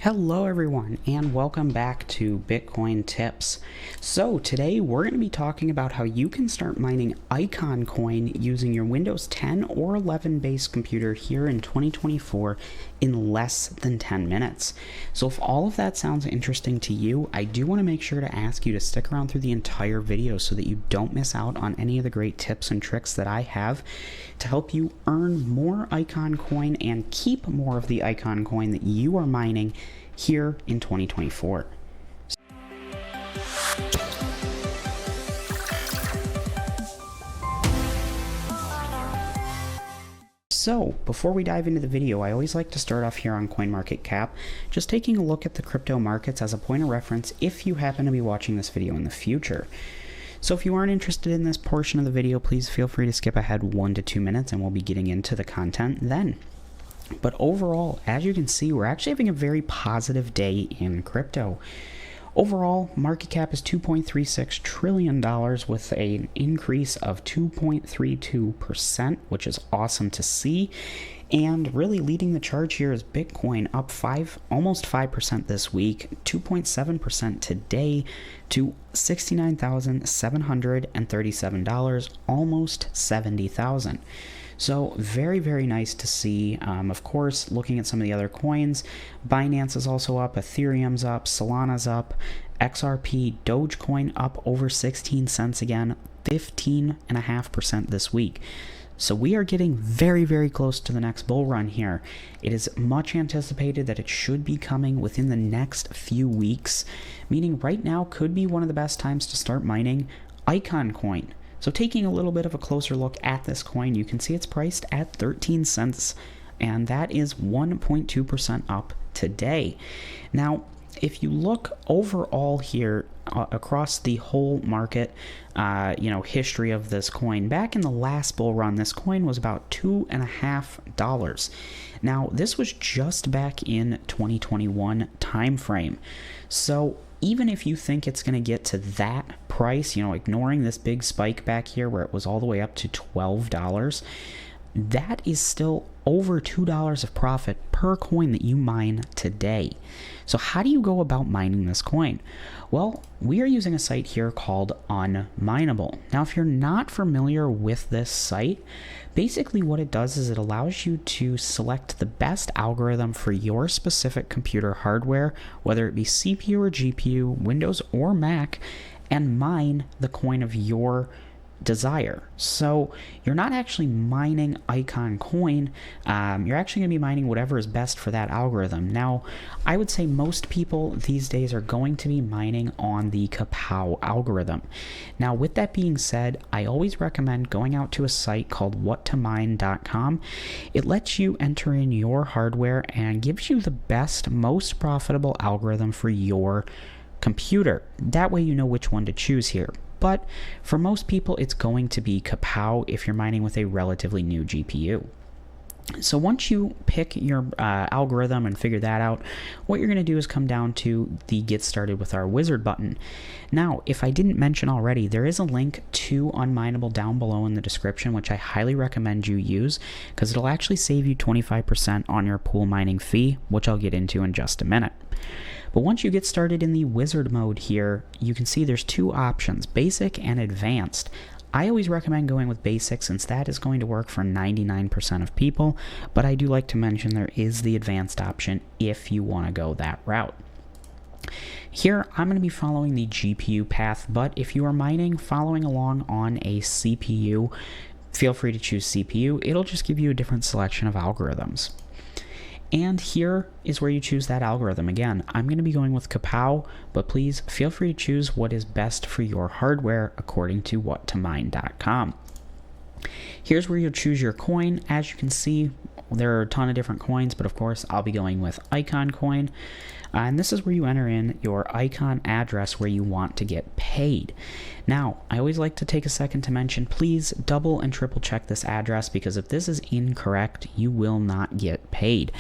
Hello everyone and welcome back to Bitcoin Tips. So today we're going to be talking about how you can start mining Icon Coin using your Windows 10 or 11 based computer here in 2024 in less than 10 minutes. So if all of that sounds interesting to you, I do want to make sure to ask you to stick around through the entire video so that you don't miss out on any of the great tips and tricks that I have to help you earn more Icon Coin and keep more of the Icon Coin that you are mining here in 2024. So, before we dive into the video, I always like to start off here on CoinMarketCap, just taking a look at the crypto markets as a point of reference if you happen to be watching this video in the future. So if you aren't interested in this portion of the video, please feel free to skip ahead 1 to 2 minutes and we'll be getting into the content then. But overall, as you can see, we're actually having a very positive day in crypto. Overall, market cap is $2.36 trillion with an increase of 2.32%, which is awesome to see. And really leading the charge here is Bitcoin, up almost 5% this week, 2.7% today to $69,737, almost $70,000. So very, very nice to see. Of course, looking at some of the other coins, Binance is also up, Ethereum's up, Solana's up, XRP, Dogecoin up over 16 cents again, 15.5% this week. So we are getting very, very close to the next bull run here. It is much anticipated that it should be coming within the next few weeks, meaning right now could be one of the best times to start mining Icon Coin. So taking a little bit of a closer look at this coin, you can see it's priced at 13 cents, and that is 1.2% up today. Now, if you look overall here across the whole market, history of this coin, back in the last bull run, this coin was about $2.50. Now, this was just back in 2021 time frame. So even if you think it's going to get to that price, ignoring this big spike back here where it was all the way up to $12, that is still over $2 of profit per coin that you mine today. So how do you go about mining this coin? Well, we are using a site here called Unminable. Now, if you're not familiar with this site, basically what it does is it allows you to select the best algorithm for your specific computer hardware, whether it be CPU or GPU, Windows or Mac, and mine the coin of your desire. So you're not actually mining Icon Coin, you're actually going to be mining whatever is best for that algorithm. Now, I would say most people these days are going to be mining on the Kapow algorithm. Now, with that being said, I always recommend going out to a site called whattomine.com. It lets you enter in your hardware and gives you the best, most profitable algorithm for your computer. That way you know which one to choose here. But for most people, it's going to be Kapow if you're mining with a relatively new GPU. So once you pick your algorithm and figure that out, what you're going to do is come down to the Get Started with Our Wizard button. Now, if I didn't mention already, there is a link to Unminable down below in the description, which I highly recommend you use because it'll actually save you 25% on your pool mining fee, which I'll get into in just a minute. But once you get started in the wizard mode here, you can see there's two options, basic and advanced. I always recommend going with basic since that is going to work for 99% of people, but I do like to mention there is the advanced option if you want to go that route. Here, I'm going to be following the GPU path, but if you are mining following along on a CPU, feel free to choose CPU. It'll just give you a different selection of algorithms. And here is where you choose that algorithm. Again, I'm going to be going with Kapow, but please feel free to choose what is best for your hardware according to whattomine.com. Here's where you'll choose your coin. As you can see, there are a ton of different coins, but of course I'll be going with Icon Coin. And this is where you enter in your Icon address where you want to get paid. Now, I always like to take a second to mention, please double and triple check this address because if this is incorrect, you will not get paid.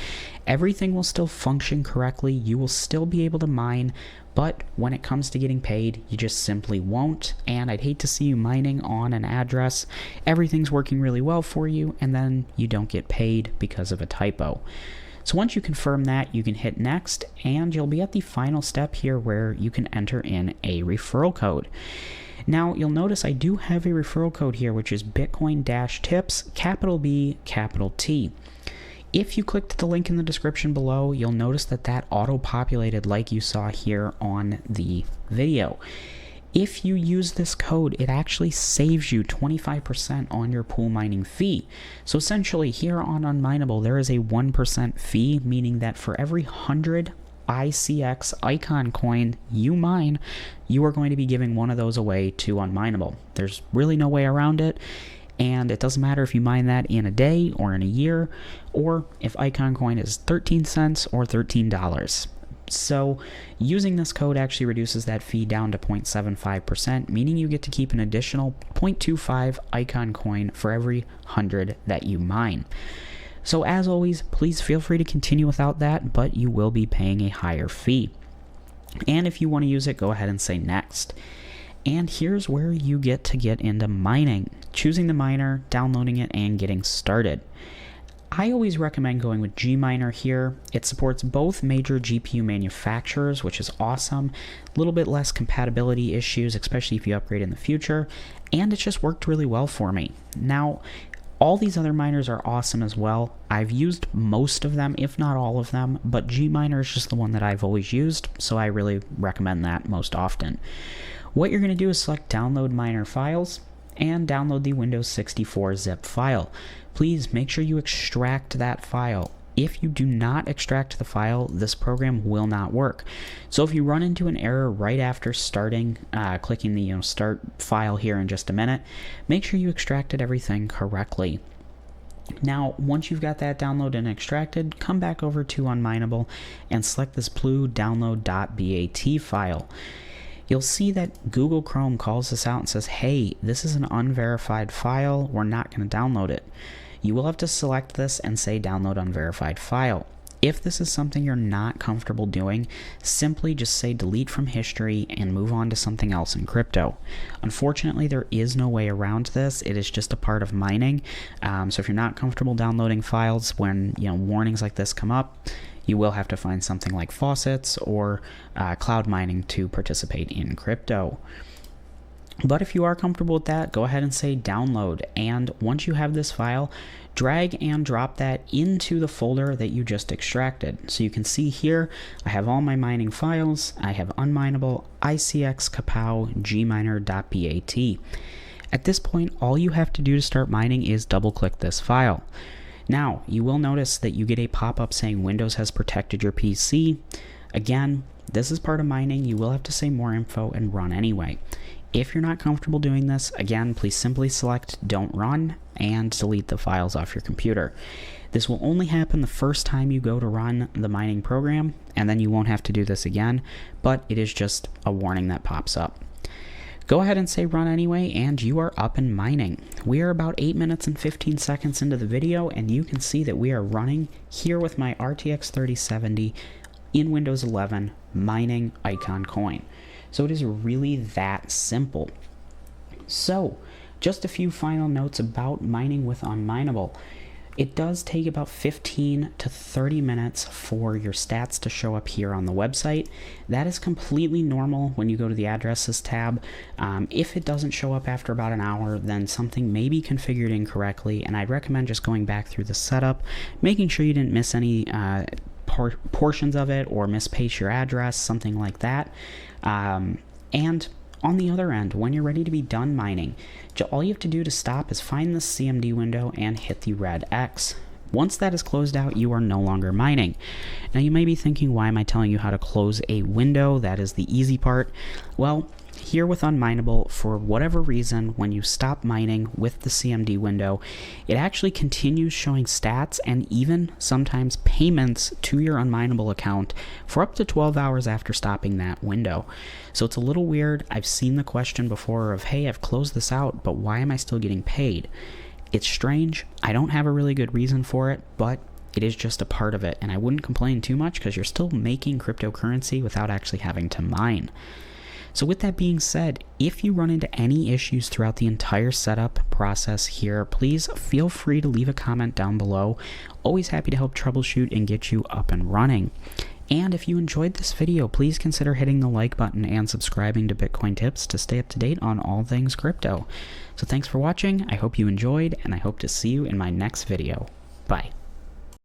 Everything will still function correctly. You will still be able to mine, but when it comes to getting paid, you just simply won't. And I'd hate to see you mining on an address, everything's working really well for you, and then you don't get paid because of a typo. So once you confirm that, you can hit next, and you'll be at the final step here where you can enter in a referral code. Now, you'll notice I do have a referral code here, which is Bitcoin-tips, capital B, capital T. If you clicked the link in the description below, you'll notice that auto-populated like you saw here on the video. If you use this code, it actually saves you 25% on your pool mining fee. So essentially, here on Unmineable, there is a 1% fee, meaning that for every 100 ICX icon coin you mine, you are going to be giving one of those away to Unmineable. There's really no way around it, and it doesn't matter if you mine that in a day or in a year, or if icon coin is 13 cents or $13. So using this code actually reduces that fee down to 0.75%, meaning you get to keep an additional 0.25 icon coin for every 100 that you mine. So as always, please feel free to continue without that, but you will be paying a higher fee. And if you want to use it, go ahead and say next. And here's where you get into mining, choosing the miner, downloading it, and getting started. I always recommend going with Gminer here. It supports both major GPU manufacturers, which is awesome. A little bit less compatibility issues, especially if you upgrade in the future, and it just worked really well for me. Now, all these other miners are awesome as well. I've used most of them, if not all of them, but Gminer is just the one that I've always used, so I really recommend that most often. What you're going to do is select Download Miner Files and download the Windows 64 zip file. Please make sure you extract that file. If you do not extract the file, this program will not work. So if you run into an error right after starting, clicking the start file here in just a minute, make sure you extracted everything correctly. Now, once you've got that downloaded and extracted, come back over to Unmineable and select this blue download.bat file. You'll see that Google Chrome calls this out and says, hey, this is an unverified file, we're not going to download it. You will have to select this and say download unverified file. If this is something you're not comfortable doing, simply just say delete from history and move on to something else in crypto. Unfortunately, there is no way around this. It is just a part of mining. So if you're not comfortable downloading files when warnings like this come up, you will have to find something like faucets or cloud mining to participate in crypto. But if you are comfortable with that, go ahead and say download, and once you have this file, drag and drop that into the folder that you just extracted. So you can see here, I have all my mining files. I have Unmineable, ICX, Kapow, Gminer.bat. At this point, all you have to do to start mining is double-click this file. Now, you will notice that you get a pop-up saying Windows has protected your PC. Again, this is part of mining. You will have to say more info and run anyway. If you're not comfortable doing this, again, please simply select Don't Run and delete the files off your computer. This will only happen the first time you go to run the mining program, and then you won't have to do this again, but it is just a warning that pops up. Go ahead and say run anyway, and you are up and mining. We are about 8 minutes and 15 seconds into the video, and you can see that we are running here with my RTX 3070 in Windows 11 mining icon coin. So it is really that simple. So, just a few final notes about mining with Unmineable. It does take about 15 to 30 minutes for your stats to show up here on the website. That is completely normal when you go to the addresses tab. If it doesn't show up after about an hour, then something may be configured incorrectly, and I'd recommend just going back through the setup, making sure you didn't miss any portions of it or mispaste your address, something like that. And on the other end, when you're ready to be done mining, all you have to do to stop is find the CMD window and hit the red X. Once that is closed out, you are no longer mining. Now you may be thinking, why am I telling you how to close a window? That is the easy part. Well, here with Unmineable, for whatever reason, when you stop mining with the CMD window, it actually continues showing stats and even sometimes payments to your Unmineable account for up to 12 hours after stopping that window. So it's a little weird. I've seen the question before of, hey, I've closed this out, but why am I still getting paid? It's strange. I don't have a really good reason for it, but it is just a part of it, and I wouldn't complain too much because you're still making cryptocurrency without actually having to mine. So with that being said, if you run into any issues throughout the entire setup process here, please feel free to leave a comment down below. Always happy to help troubleshoot and get you up and running. And if you enjoyed this video, please consider hitting the like button and subscribing to Bitcoin Tips to stay up to date on all things crypto. So thanks for watching, I hope you enjoyed, and I hope to see you in my next video. Bye.